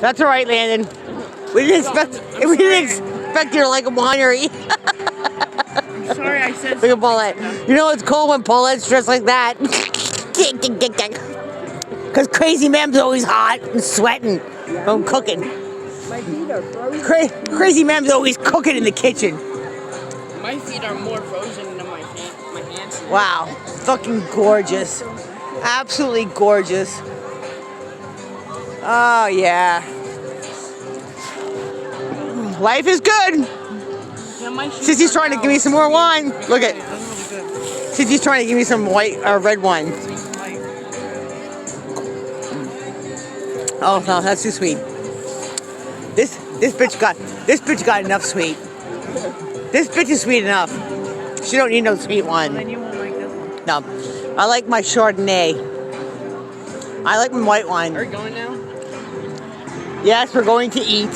That's all right, Landon. We didn't expect you to like a winery. I'm sorry I said Look at Paulette. You know it's cold when Paulette's dressed like that. Because Crazy Mem's always hot and sweating from cooking. my feet are frozen. Crazy Mem's always cooking in the kitchen. My feet are more frozen than my hands. Wow, fucking gorgeous. Absolutely gorgeous. Oh yeah. Life is good. Yeah, my Sissy's trying to give me some more wine. Look at. Sissy's trying to give me some white or red wine. Oh no, that's too sweet. This bitch got enough sweet. This bitch is sweet enough. She don't need no sweet one. Then you won't like this one. No, I like my Chardonnay. I like my white wine. Are we going now? Yes, we're going to eat.